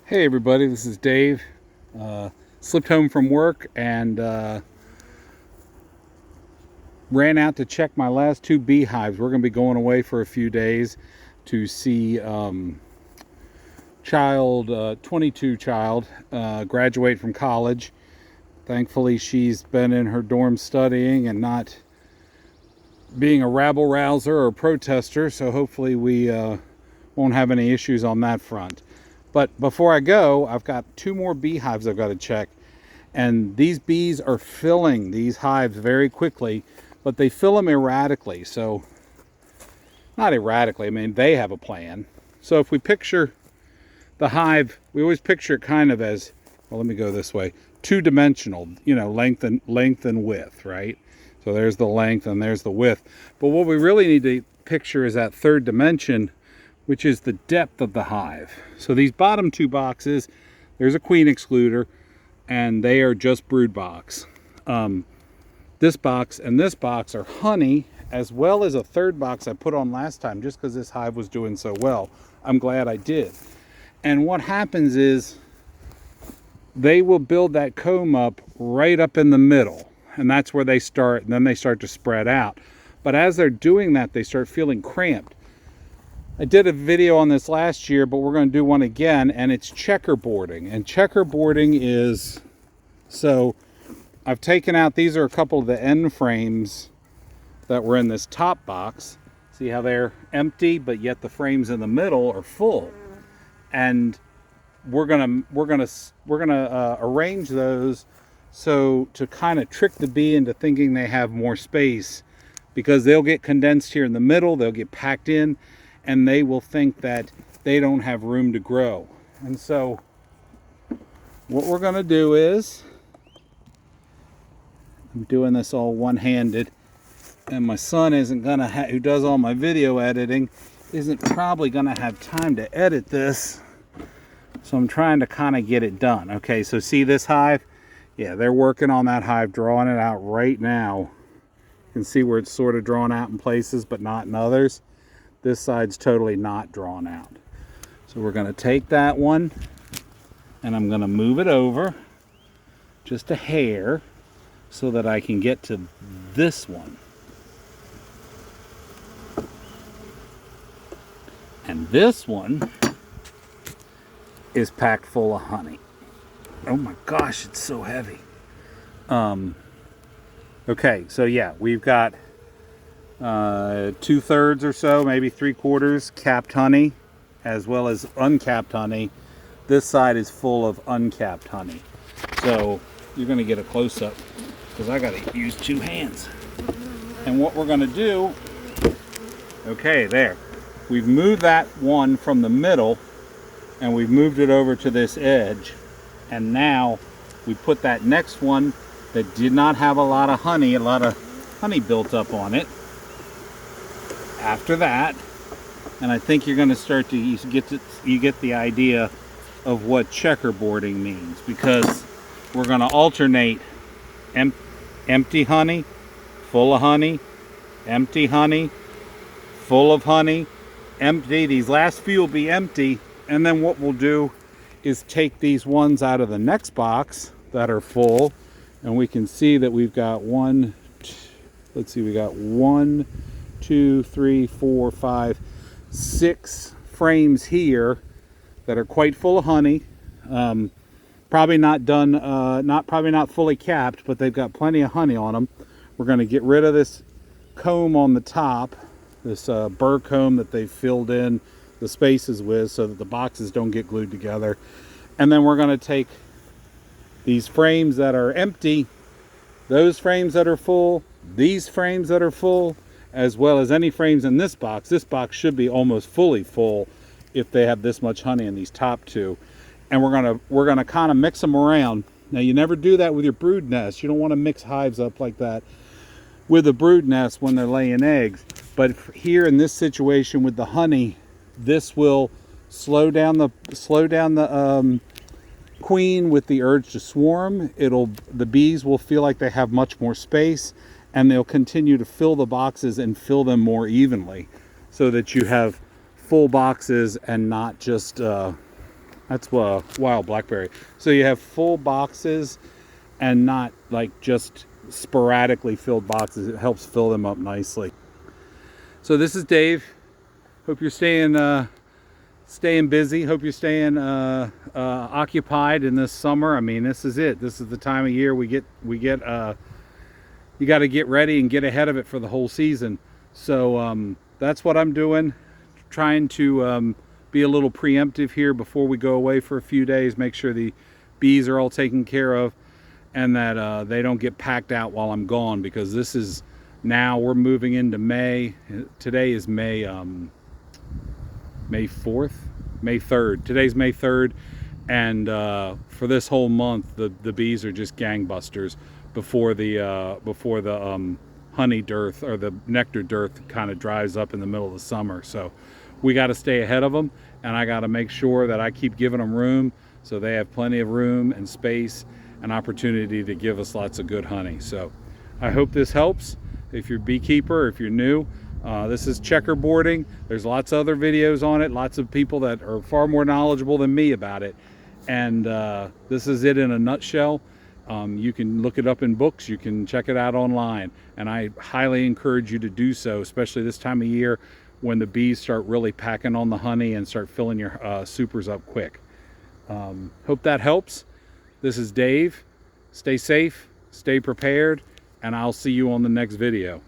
Hey everybody, this is Dave. Slipped home from work and ran out to check my last two beehives. We're going to be going away for a few days to see 22 child graduate from college. Thankfully, she's been in her dorm studying and not being a rabble rouser or protester, so hopefully we won't have any issues on that front. But before I go, I've got two more beehives I've got to check. And these bees are filling these hives very quickly, but they fill them erratically. So, not erratically, I mean, they have a plan. So if we picture the hive, we always picture it kind of as, well, let me go this way, two-dimensional, length and width, right? So there's the length and there's the width. But what we really need to picture is that third dimension, which is the depth of the hive. So these bottom two boxes, there's a queen excluder, and they are just brood box. This box and this box are honey, as well as a third box I put on last time, just because this hive was doing so well. I'm glad I did. And what happens is, they will build that comb up right up in the middle, and that's where they start, and then they start to spread out. But as they're doing that, they start feeling cramped. I did a video on this last year, but we're going to do one again, and it's checkerboarding. And checkerboarding is, so I've taken out, these are a couple of the end frames that were in this top box. See how they're empty, but yet the frames in the middle are full. And we're gonna arrange those so to kind of trick the bee into thinking they have more space, because they'll get condensed here in the middle, they'll get packed in, and they will think that they don't have room to grow. And so what we're going to do is, I'm doing this all one-handed, and my son isn't going to who does all my video editing, isn't probably going to have time to edit this. So I'm trying to kind of get it done. Okay, so see this hive? Yeah, they're working on that hive, drawing it out right now. You can see where it's sort of drawn out in places, but not in others. This side's totally not drawn out. So we're going to take that one, and I'm going to move it over just a hair so that I can get to this one. And this one is packed full of honey. Oh my gosh, it's so heavy. Okay, so yeah, we've got 2/3 or so, maybe 3/4 capped honey, as well as uncapped honey. This side is full of uncapped honey. So you're going to get a close-up, because I got to use two hands. And what we're going to do, okay, there. We've moved that one from the middle, and we've moved it over to this edge. And now we put that next one that did not have a lot of honey built up on it. After that, and I think you're going to start to you get the idea of what checkerboarding means, because we're going to alternate empty honey, full of honey, empty honey, full of honey, empty. These last few will be empty, and then what we'll do is take these ones out of the next box that are full, and we can see that we've got we got 1, 2, 3, 4, 5, 6 frames here that are quite full of honey. Probably not done, probably not fully capped, but they've got plenty of honey on them. We're going to get rid of this comb on the top, this burr comb that they've filled in the spaces with so that the boxes don't get glued together. And then we're going to take these frames that are empty, those frames that are full, these frames that are full, as well as any frames in this box. This box should be almost fully full if they have this much honey in these top two. And we're gonna kind of mix them around. Now, you never do that with your brood nest. You don't want to mix hives up like that with a brood nest when they're laying eggs. But here in this situation with the honey, this will slow down the queen with the urge to swarm. The bees will feel like they have much more space, and they'll continue to fill the boxes and fill them more evenly, so that you have full boxes and not just That's wild blackberry. So you have full boxes and not like just sporadically filled boxes. It helps fill them up nicely. So this is Dave. Hope you're staying busy. Hope you're staying occupied in this summer. I mean, this is it. This is the time of year you got to get ready and get ahead of it for the whole season. So that's what I'm doing. Trying to be a little preemptive here before we go away for a few days. Make sure the bees are all taken care of, and that they don't get packed out while I'm gone, because this is now we're moving into May. Today is May 4th, May 3rd. Today's May 3rd, and for this whole month, the bees are just gangbusters before the honey dearth or the nectar dearth kind of dries up in the middle of the summer. So we got to stay ahead of them, and I got to make sure that I keep giving them room so they have plenty of room and space and opportunity to give us lots of good honey. So I hope this helps. If you're a beekeeper, if you're new, this is Checkerboarding. There's lots of other videos on it, lots of people that are far more knowledgeable than me about it. And this is it in a nutshell. You can look it up in books, you can check it out online, and I highly encourage you to do so, especially this time of year when the bees start really packing on the honey and start filling your supers up quick. Hope that helps. This is Dave. Stay safe, stay prepared, and I'll see you on the next video.